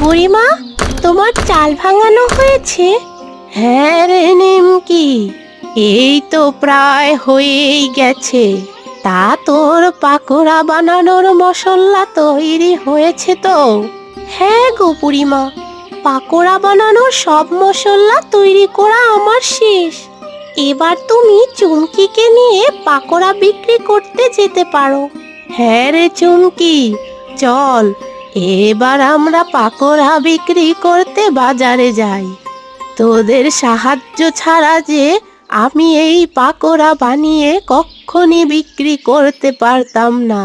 বুড়িমা, তোমার চাল ভাঙানো হয়েছে? হ্যাঁ রে নিমকি, এই তো প্রায় হয়েই গেছে। তা তোর পাকোড়া বানানোর মশলা তৈরি হয়েছে তো? হ্যাঁ গো বুড়িমা, পাকোড়া বানানোর সব মশলা তৈরি করা আমার শেষ। এবার তুমি চুমকিকে নিয়ে পাকোড়া বিক্রি করতে যেতে পারো। হ্যাঁ রে চুমকি, চল এবার আমরা পাকোড়া বিক্রি করতে বাজারে যাই। তোদের সাহায্য ছাড়া যে আমি এই পাকোড়া বানিয়ে কখনই বিক্রি করতে পারতাম না।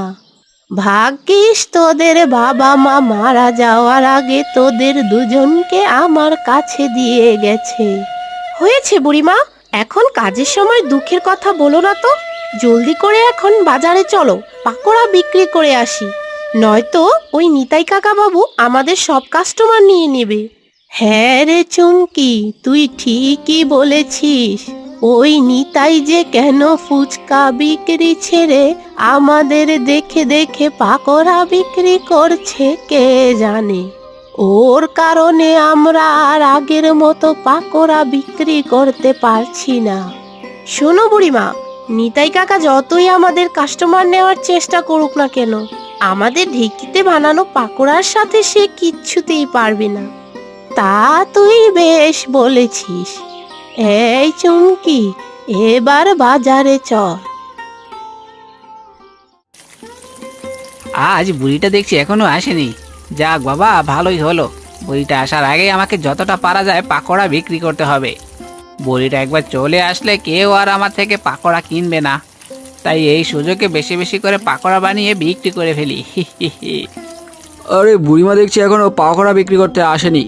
ভাগ্যিস তোদের বাবা মা মারা যাওয়ার আগে তোদের দুজনকে আমার কাছে দিয়ে গেছে। হয়েছে বুড়িমা, এখন কাজের সময় দুঃখের কথা বলো না তো। জলদি করে এখন বাজারে চলো, পাকোড়া বিক্রি করে আসি। নয়তো ওই নিতাই কাকা বাবু আমাদের সব কাস্টমার নিয়ে নেবে। হ্যাঁ রে চুমকি, তুই ঠিকই বলেছিস। ওই নিতাই যে কেন ফুচকা বিক্রি ছেড়ে আমাদের দেখে দেখে পাকোড়া বিক্রি করছে কে জানে। ওর কারণে আমরা আর আগের মতো পাকোড়া বিক্রি করতে পারছি না। শোনো বুড়িমা, নিতাই কাকা যতই আমাদের কাস্টমার নেওয়ার চেষ্টা করুক না কেন, আমাদের ঢেঁকিতে বানানো পাকোড়ার সাথে সে কিচ্ছুতেই পারবে না। তা তুই বেশ বলেছিস। এই চুমকি, এবার বাজারে চল। আজ বুড়িটা দেখছি এখনো আসেনি। যাক বাবা, ভালোই হলো। বুড়িটা আসার আগেই আমাকে যতটা পারা যায় পাকোড়া বিক্রি করতে হবে। বুড়িটা একবার চলে আসলে কেউ আর আমার থেকে পাকোড়া কিনবে না। তাই এই সুযোগে বেশি বেশি করে পাকোড়া বানিয়ে বিক্রি করে ফেলি। আরে বুড়িমা দেখছি এখনো পাকোড়া বিক্রি করতে আসেনি।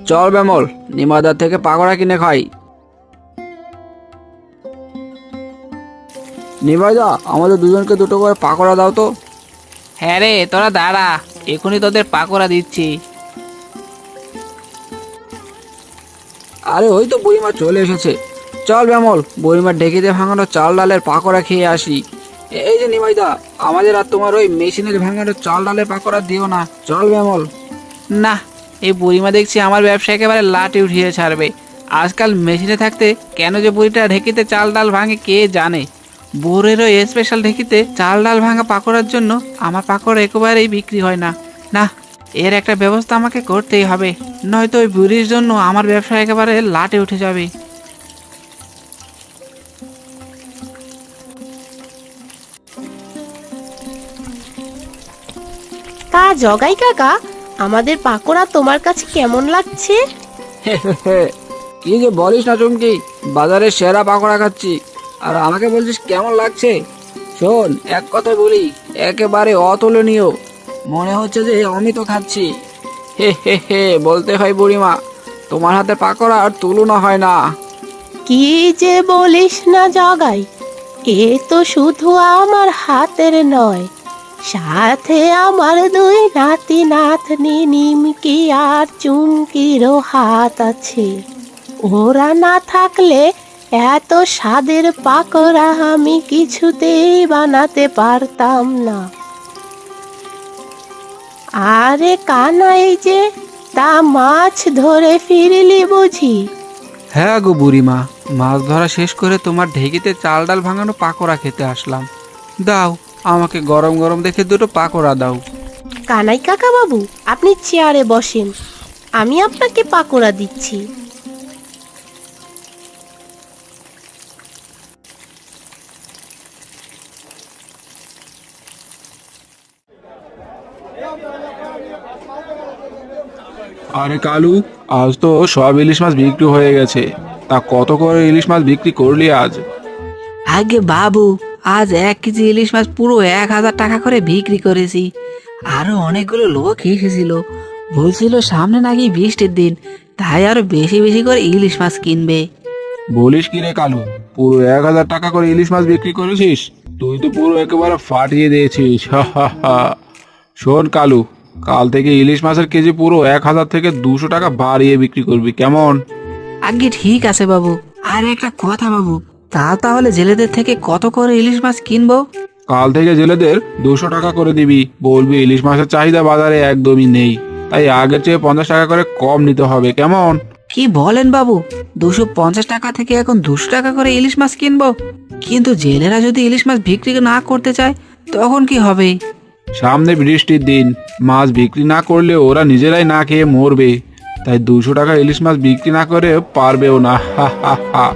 চল বেমল, নিমাদার থেকে পাকোড়া কিনে খাই। নিমাইদা, আমাদের দুজনকে দুটো করে পাকোড়া দাও তো। হ্যাঁ রে, তোরা দাঁড়া, এখনই তোদের পাকোড়া দিচ্ছি। আরে ওই তো বুড়িমা চলে এসেছে। চল বেমল, বুড়িমার ঢেকিতে ভাঙানো চাল ডালের পাকোড়া খেয়ে আসি। এই যে নিমাইদা, আমাদের আর তোমার ওই মেশিনের ভাঙানো চাল ডালের পাকোড়া দিও না। চল বেমল। না, এই বুড়িমা দেখছি আমার ব্যবসা একেবারে লাটে উঠিয়ে ছাড়বে। আজকাল মেশিনে থাকতে কেন যে বুড়িটা ঢেকিতে চাল ডাল ভাঙে কে জানে। বোরেরও স্পেশাল ঢেকিতে চাল ডাল ভাঙা পাকোড়ার জন্য আমার পাকোড়া একেবারেই বিক্রি হয় না। না, এর একটা ব্যবস্থা আমাকে করতেই হবে, নয়তো ওই বুড়ির জন্য আমার ব্যবসা একেবারে লাটে উঠে যাবে। তা জগাই কাকা, আমাদের পাকোড়া তোমার কাছে কেমন লাগছে? কি যে বলিস না চুমকি, বাজারে সেরা পাকোড়া খাচ্ছি আর আমাকে বলছিস কেমন লাগছে? শোন, এক কথায় বলি, একেবারে অতুলনীয়। মনে হচ্ছে যে আমি তো খাচ্ছি। হে হে হে, বলতে হয় বুড়িমা, তোমার হাতে পাকোড়া আর তুলনা হয় না। কি যে বলিস না জগাই, এ তো শুধু আমার হাতের নয়, সাথে আমার দুই নাতি নাতনি নিমকি আর চুমকিরও হাত আছে। ওরা না থাকলে এত স্বাদের পাকোড়া আমি কিছুতেই বানাতে পারতাম না। আরে কানাই যে, তা মাছ ধরে ফিরলি বুঝি? হ্যাঁ গো বুড়িমা, মাছ ধরা শেষ করে তোমার ঢেকিতে চাল ডাল ভাঙানো পাকোড়া খেতে আসলাম। দাও, আমাকে গরম গরম দেখে দুটো পাকোড়া দাও। কানাই কাকা বাবু, আপনি চেয়ারে বসেন, আমি আপনাকে পাকোড়া দিচ্ছি। আরে কালু, আজ তো সব ইলিশ মাছ বিক্রি হয়ে গেছে। তা কত করে ইলিশ মাছ বিক্রি করলি আজ? আগে বাবু, আজ 1 কেজি ইলিশ মাছ পুরো 1000 টাকা করে বিক্রি করেছি। আরো অনেকগুলো লোক এসেছিল, বলছিল সামনে নাকি বৃষ্টির দিন, তাই আরো বেশি বেশি করে ইলিশ মাছ কিনবে। বলিস কি রে কালু, পুরো 1000 টাকা করে ইলিশ মাছ বিক্রি করেছিস? তুই তো পুরো একেবারে ফাটিয়ে দিয়েছিস। হা হা হা। শোন কালু, কাল থেকে ইলিশ মাছের কেজি পুরো 1000 থেকে 200 টাকা বাড়িয়ে বিক্রি করবি, কেমন? আগে ঠিক আছে বাবু। আর একটা কথা বাবু, তাহলে জেলেদের থেকে কত করে ইলিশ মাছ কিনবো? কাল থেকে জেলেদের 200 টাকা করে দিবি, বলবি ইলিশ মাছের চাহিদা বাজারে একদমই নেই। তাই আগের চেয়ে 50 টাকা করে কম নিতে হবে, কেমন? কি বলেন বাবু, 250 টাকা থেকে এখন 200 টাকা করে ইলিশ মাছ কিনবো? কিন্তু জেলেরা যদি ইলিশ মাছ বিক্রি না করতে চায় তখন কি হবে? সামনে বৃষ্টির দিন, মাছ বিক্রি না করলে ওরা নিজেরাই না খেয়ে মরবে। তাই 200 টাকা ইলিশ মাছ বিক্রি না করে পারবেও না। হা হা হা।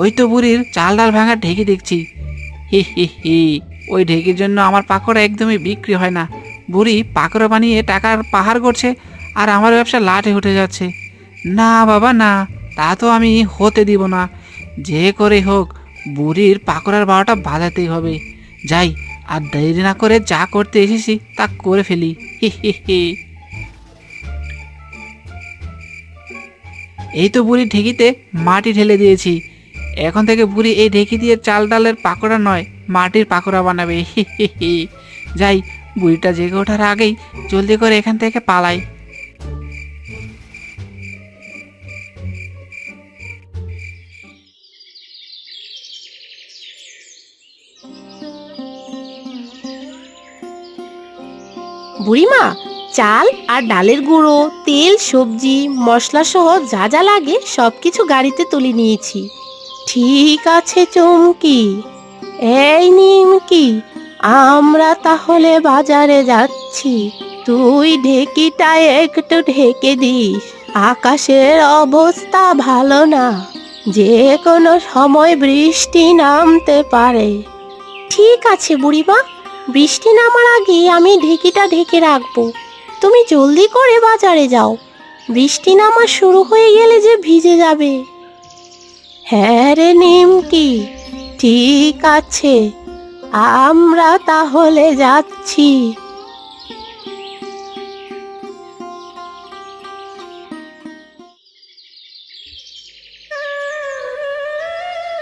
ওই তো বুড়ির চাল ডাল ভাঙার ঢেকি দেখছি। হি হি হি, ওই ঢেকির জন্য আমার পাকোড়া একদমই বিক্রি হয় না। বুড়ি পাকোড়া বানিয়ে টাকার পাহাড় করছে আর আমার ব্যবসা লাটে উঠে যাচ্ছে। না বাবা না, তা তো আমি হতে দিব না। যে করে হোক বুড়ির পাকোড়ার 12টা বাজাতেই হবে। যাই, আর দেরি না করে যা করতে এসেছি তা করে ফেলি। হি হি হি। এই তো বুড়ির ঢেকিতে মাটি ঢেলে দিয়েছি। এখন থেকে বুড়ি এই ঢেকি দিয়ে চাল ডালের পাকোড়া নয়, মাটির পাকোড়া বানাবে। হি হি হি। যাই, বুড়িটা জেগে ওঠার আগেই জলদি করে এখান থেকে পালাই। বুড়িমা, চাল আর ডালের গুঁড়ো, তেল, সবজি, মশলা সহ যা যা লাগে সবকিছু গাড়িতে তুলে নিয়েছি। ঠিক আছে চুমকি, এই নিমকি, আমরা তাহলে বাজারে যাচ্ছি। তুই ঢেকিটা একটু ঢেকে দিস, আকাশের অবস্থা ভালো না, যে কোনো সময় বৃষ্টি নামতে পারে। ঠিক আছে বুড়িমা, বৃষ্টি নামার আগে আমি ঢেকিটা ঢেকে রাখবো। তুমি জলদি করে বাজারে যাও, বৃষ্টি নামা শুরু হয়ে গেলে যে ভিজে যাবে। হ্যাঁ রে নিমকি, ঠিক আছে, আমরা তাহলে যাচ্ছি।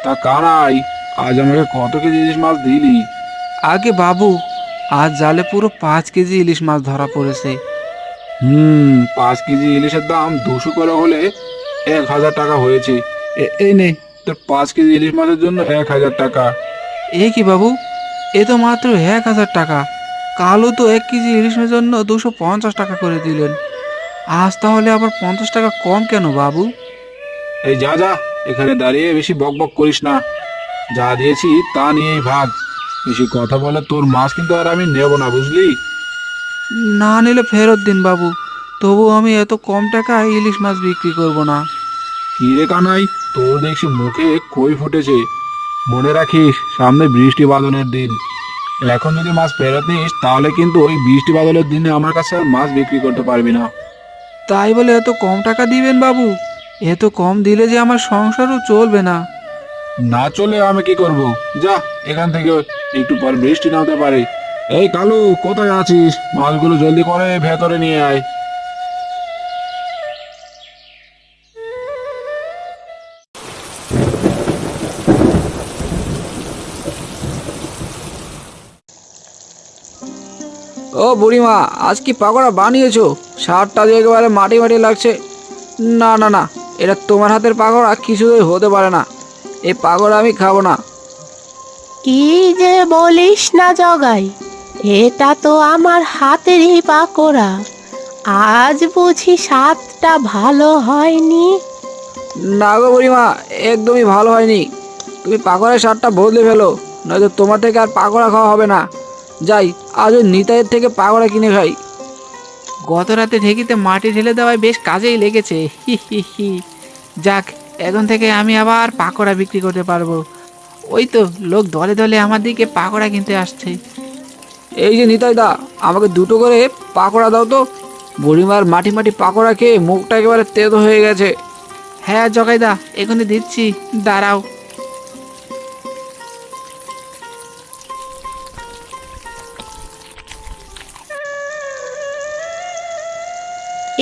তা কানাই, আজ আমাকে কত কেজি ইলিশ মাছ দিলি? আগে বাবু, আজ জালে পুরো 5 কেজি ইলিশ মাছ ধরা পড়েছে। 5 কেজি ইলিশের দাম 200 করে হলে 1000 টাকা হয়েছে। এই নে তোর 5 কেজি ইলিশ মাছের জন্য 1000 টাকা। এ কি বাবু, এ তো মাত্র 1000 টাকা। কালও তো 1 কেজি ইলিশের জন্য 250 টাকা করে দিলেন। আজ তাহলে আবার 50 টাকা কম কেন বাবু? এই যা যা, এখানে দাঁড়িয়ে বেশি বক বক করিস না। যা দিয়েছি তা নিয়েই ভাগ। বেশি কথা বলে তোর মাছ কিন্তু আর আমি নেব না, বুঝলি? না নিলে ফেরত দিন বাবু, তবু আমি এত কম টাকায় ইলিশ মাছ বিক্রি করব না। কি রে কানাই, তোর দেখছি মুখে খই ফুটেছে। মনে রাখিস, সামনে বৃষ্টি বাদলের দিন। এখন যদি মাছ ফেরত নিস তাহলে কিন্তু ওই বৃষ্টি বাদলের দিনে আমার কাছে আর মাছ বিক্রি করতে পারবি না। তাই বলে এত কম টাকা দিবেন বাবু? এত কম দিলে যে আমার সংসারও চলবে না। না চলে আমি কি করব? যা এখান থেকে, একটু পর বৃষ্টি নামতে পারে। এই কালু, কোথায় আছিস? মাছগুলো জলদি করে ভেতরে নিয়ে আয়। ও বুড়িমা, আজ কি পাকোড়া বানিয়েছো? স্বাদটা যে একেবারে মাটি মাটি লাগছে। না না না, এটা তোমার হাতের পাকোড়া কিছুই হতে পারে না। এই পাকোড়া আমি খাবো না। কি যে বলিস না জগাই, এটা তো আমার হাতেরই পাকোড়া। আজ বুঝি স্বাদটা ভালো হয়নি? না গো বুড়িমা, একদমই ভালো হয়নি। তুমি পাকোড়ার স্বাদটা বদলে ফেলো, নয়তো তোমার থেকে আর পাকোড়া খাওয়া হবে না। যাই, আজ ওই নিতাইয়ের থেকে পাকোড়া কিনে খাই। গত রাতে ঢেকিতে মাটি ঢেলে দেওয়ায় বেশ কাজেই লেগেছে। হি হি হি। যাক, এখন থেকে আমি আবার পাকোড়া বিক্রি করতে পারবো। ওই তো লোক দলে দলে আমার দিকে পাকোড়া কিনতে আসছে। এই যে নিতাই দা, আমাকে 2টো করে পাকোড়া দাও তো। বুড়িমার মাটি মাটি পাকোড়া খেয়ে মুখটা একেবারে তেতো হয়ে গেছে। হ্যাঁ জগাইদা, এখনই দিচ্ছি, দাঁড়াও।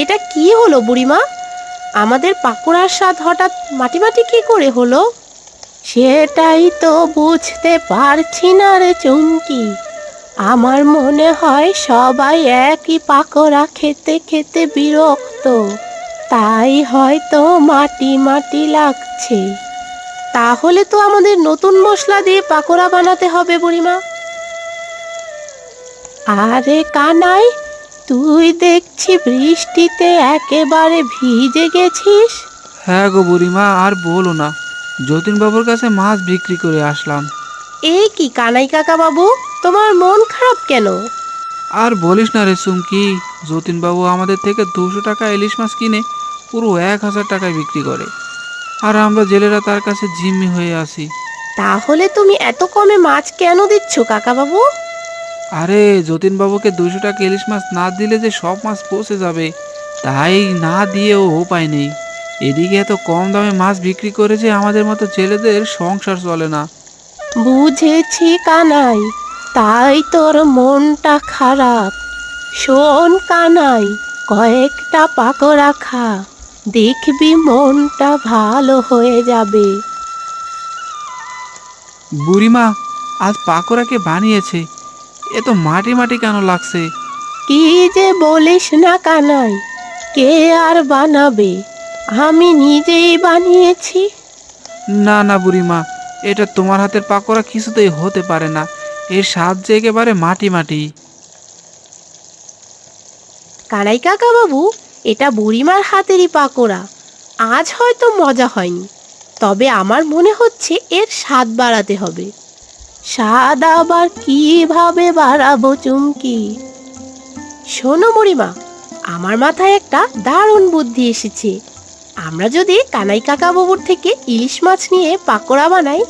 এটা কি হলো বুড়িমা? আমাদের পাকোড়ার স্বাদ হঠাৎ মাটি মাটি কি করে হলো? সেটাই তো বুঝতে পারছি না রে চুমকি। আমার মনে হয় সবাই একই পাকোড়া খেতে খেতে বিরক্ত, তাই হয়তো মাটি মাটি লাগছে। তাহলে তো আমাদের নতুন মশলা দিয়ে পাকোড়া বানাতে হবে বুড়িমা। আরে কানাই, তুই দেখছি বৃষ্টিতে একেবারে ভিজে গেছিস। হ্যাঁ গো বুড়িমা, আর বলো না, যতীন বাবুর কাছে মাছ বিক্রি করে আসলাম। এই কি কানাই কাকা বাবু, তোমার মন খারাপ কেন? আর বলিস না রে চুমকি, যতীন বাবু আমাদের থেকে 200 টাকা ইলিশ মাছ কিনে পুরো 1000 টাকায় বিক্রি করে, আর আমরা জেলেরা তার কাছে জিম্মি হয়ে আছি। তাহলে তুমি এত কমে মাছ কেন দিচ্ছ কাকা বাবু? আরে যতীন বাবুকে 200 টাকা ইলিশ মাছ না দিলে যে সব মাছ পচে যাবে, তাই না দিয়েও উপায় নেই। এদিকে এত কম দামে মাছ বিক্রি করে যে আমাদের মতো জেলেদের সংসার চলে না। বুঝেছি কানাই, তাই তোর মনটা খারাপ। শোন কানাই, কয়েকটা পাকোড়া খা, দেখবি মনটা ভালো হয়ে যাবে। বুড়িমা, আজ পাকোড়াকে বানিয়েছে, এ তো মাটি মাটি কেন লাগছে? কি যে বলিস না কানাই, কে আর বানাবে, আমি নিজেই বানিয়েছি। না না বুড়িমা, এটা তোমার হাতের পাকোড়া কিছুতেই হতে পারে না, এর স্বাদ যে একেবারে মাটি মাটি। কানাই কাকা বাবু, এটা বুড়িমার হাতেরই পাকোড়া। আজ হয়তো মজা হয়নি, তবে আমার মনে হচ্ছে এর স্বাদ বাড়াতে হবে। স্বাদ আবার কিভাবে বাড়াবো চুমকি? শোনো বুড়িমা, আমার মাথায় একটা দারুণ বুদ্ধি এসেছে। আমরা যদি কানাই কাকা বাবুর থেকে ইলিশ মাছ নিয়ে পাকোড়া বানাই,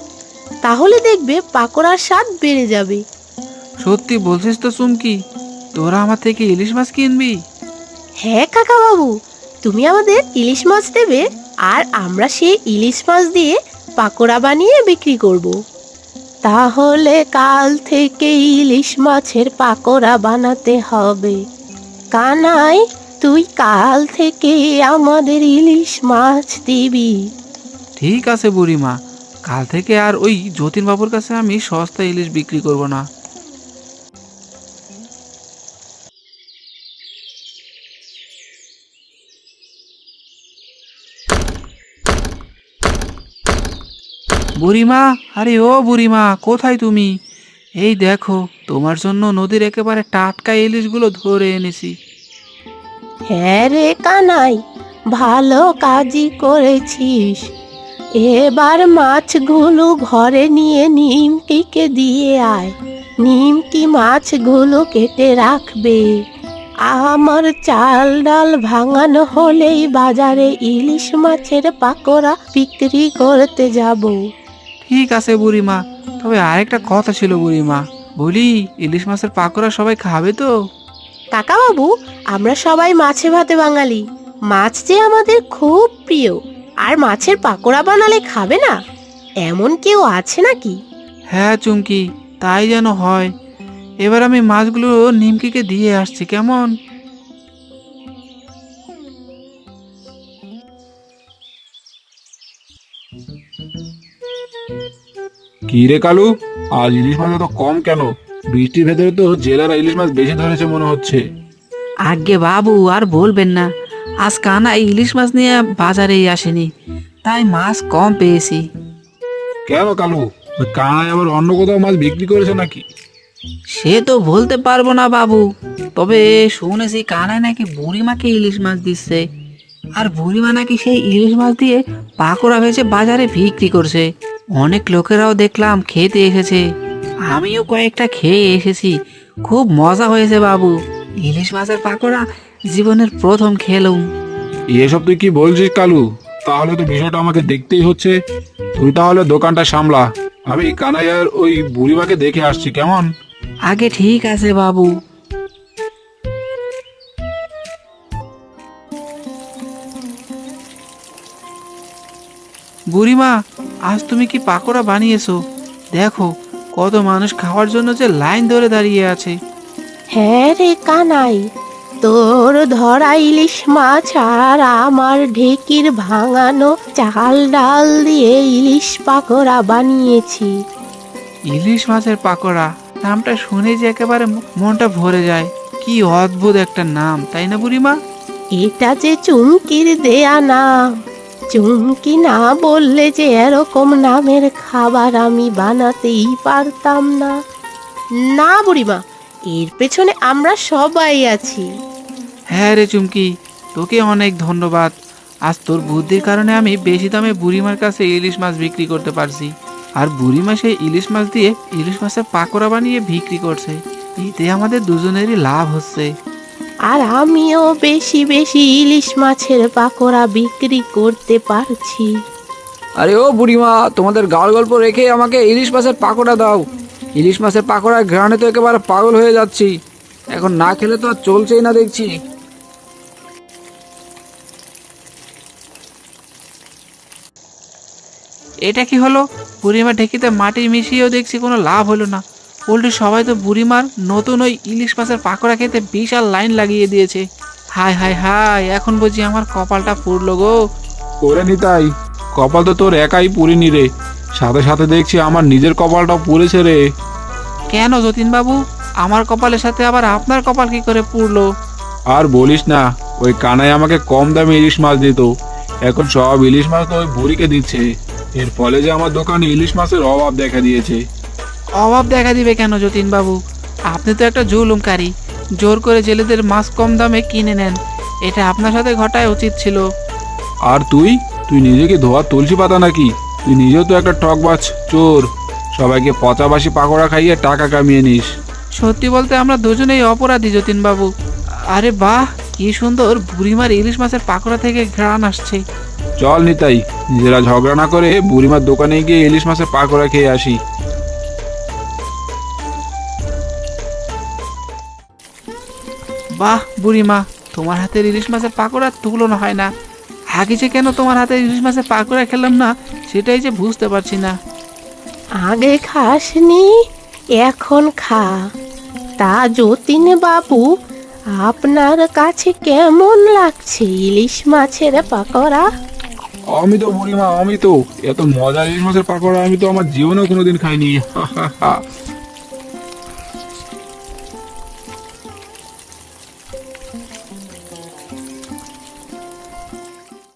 তাহলে দেখবে পাকোড়ার স্বাদ বেড়ে যাবে। সত্যি বলছিস তো চুমকি? তোরা আমার থেকে ইলিশ মাছ কিনবি? হ্যাঁ কাকা বাবু, তুমি আমাদের ইলিশ মাছ দেবে, আর আমরা সেই ইলিশ মাছ দিয়ে পাকোড়া বানিয়ে বিক্রি করব। তাহলে কাল থেকে ইলিশ মাছের পাকোড়া বানাতে হবে। কানাই, তুই কাল থেকে আমাদের ইলিশ মাছ দিবি। ঠিক আছে বুড়িমা, কাল থেকে আর ওই যতীন বাবুর কাছে আমি সস্তা ইলিশ বিক্রি করব না। বুড়িমা, আরে ও বুড়িমা, কোথায় তুমি? এই দেখো, তোমার জন্য নদীর একেবারে টাটকা ইলিশগুলো ধরে এনেছি। হ্যাঁ রে কানাই, ভালো কাজই করেছিস। এবার মাছগুলো ঘরে নিয়ে নিমকিকে দিয়ে আয়। নিমকি মাছগুলো কেটে রাখবে। আমার চাল ডাল ভাঙানো হলেই বাজারে ইলিশ মাছের পাকোড়া বিক্রি করতে যাব। ঠিক আছে বুড়িমা, তবে আরেকটা কথা ছিল বুড়িমা, বলি ইলিশ মাছের পাকোড়া সবাই খাবে তো? কাকা বাবু, আমরা সবাই মাছে ভাতে বাঙালি। মাছ যে আমাদের খুব প্রিয়, আর মাছের পাকোড়া বানালে খাবে না এমন কেউ আছে নাকি? হ্যাঁ চুমকি, তাই যেন হয়। এবার আমি মাছগুলো নিমকিকে দিয়ে আসছি, কেমন? কি রে কালু, আজ ইলিশ মাছ এত কম কেন? বৃষ্টির ভেতরে তো জেলেরা ইলিশ মাছ বেশি ধরেছে মনে হচ্ছে। আগে বাবু, আর বলবেন না, আজ কানা ইলিশ মাছ নিয়ে বাজারেই আসেনি, তাই মাছ কম পেয়েছি। কেন কালু, ওই কানাই আবার অন্য কোথাও মাছ বিক্রি করেছে নাকি? সে তো বলতে পারবো না বাবু, তবে শুনেছি কানাই নাকি বুড়িমাকে ইলিশ মাছ দিচ্ছে, আর বুড়িমা নাকি সেই ইলিশ মাছ দিয়ে পাকোড়া ভেজে বাজারে বিক্রি করছে। অনেক লোকেরাও দেখলাম খেতে এসেছে, আমিও কয়েকটা খেয়ে এসেছি, খুব মজা হয়েছে বাবু। ইলিশ মাছের পাকোড়া জীবনের প্রথম খেলুম। এসব তুই কি বলছিস কালু? তাহলে তো বিষয়টা আমাকে দেখতেই হচ্ছে। তুই তাহলে দোকানটা সামলা, আমি কানাই আর ওই বুড়িমাকে দেখে আসছি, কেমন? আগে ঠিক আছে বাবু। বুড়িমা, আজ তুমি কি পাকোড়া বানিয়েছো? দেখো, কত মানুষ খাওয়ার জন্য যে লাইন ধরে দাঁড়িয়ে আছে। হ্যাঁ রে কানাই, তোর ধরা ইলিশ মাছ আর আমার ঢেকির ভাঙানো চাল ডাল দিয়ে ইলিশ পাকোড়া বানিয়েছি। ইলিশ মাছের পাকোড়া, নামটা শুনে যে একেবারে মনটা ভরে যায়। কি অদ্ভুত একটা নাম, তাই না বুড়িমা? এটা যে চুমকির দেয়া নাম। চুমকি না বললে যে এরকম নামের খাবার আমি বানাতেই পারতাম না। না বুড়িমা, এর পেছনে আমরা সবাই আছি। হ্যাঁ রে চুমকি, তোকে অনেক ধন্যবাদ। আজ তোর বুদ্ধির কারণে আমি বেশি দামে বুড়িমার কাছে ইলিশ মাছ বিক্রি করতে পারছি। আর বুড়িমা সেই ইলিশ মাছ দিয়ে ইলিশ মাছের পাকোড়া বানিয়ে বিক্রি করছে। এতে আমাদের দুজনেরই লাভ হচ্ছে। আর আমিও বেশি বেশি ইলিশ মাছের পাকোড়া বিক্রি করতে পারছি। আরে ও বুড়িমা, তোমাদের গাল গল্প রেখে আমাকে ইলিশ মাছের পাকোড়া দাও। ইলিশ মাছের পাকোড়া ঘ্রাণে তো একেবারে পাগল হয়ে যাচ্ছি। এখন না খেলে তো আর চলছেই না দেখছি। এটা কি হলো? বুড়িমার ঢেকিতে মাটি মিশিয়েও দেখছি কোনো লাভ হলো না। উল্টে সবাই তো বুড়িমার নতুন ওই ইলিশ মাছের পাকোড়া খেতে বিশাল লাইন লাগিয়ে দিয়েছে। হায় হায় হায়, এখন বুঝি আমার কপালটা পুড়লো গো। করে নিতাই, কপাল তো তোর একাই পুরিনি রে, সাথে সাথে দেখছি আমার নিজের কপালটাও পুড়েছে রে। কেন যতীন বাবু, আমার কপালের সাথে আবার আপনার কপাল কি করে পুড়লো? আর বলিস না, ওই কানাই আমাকে কম দামে ইলিশ মাছ দিত, এখন সব ইলিশ মাছ তো ওই বুড়িকে দিচ্ছে। এর ফলে যে আমার দোকানে ইলিশ মাছের অভাব দেখা দিয়েছে। অভাব দেখা দিবে কেন যতীন বাবু? আপনি তো একটা জুলুমকারী, জোর করে জেলেদের মাছ কম দামে কিনে নেন। এটা আপনার সাথে ঘটায় উচিত ছিল। আর তুই তুই নিজেকে ধোয়া তুলসী পাতা নাকি? তুই নিজেও তো একটা ঠকবাজ চোর, সবাইকে পচাবাসি পাকোড়া খাইয়ে টাকা কামিয়ে নিস। সত্যি বলতে আমরা দুজনেই অপরাধী যতীন বাবু। আরে বাহ, কি সুন্দর বুড়িমার ইলিশ মাছের পাকোড়া থেকে ঘ্রাণ আসছে। চল নিতাই, নিজেরা ঝগড়া না করে বুড়িমার দোকানে গিয়ে ইলিশ মাছের পাকোড়া খেয়ে আসি। বাহ বুড়িমা, তোমার হাতের ইলিশ মাছের পাকোড়া তুলনা হয় না। আগে যে কেন তোমার হাতের ইলিশ মাছের পাকোড়া খেলাম না, সেটাই যে বুঝতে পারছি না। আগে খাসনি, এখন খা। তা যতীন বাবু, আপনার কাছে কেমন লাগছে ইলিশ মাছের পাকোড়া? আমি তো বুড়িমা, আমি তো এত মজার ইলিশ মাছের পাকোড়া আমি তো আমার জীবনেও কোনোদিন খাইনি।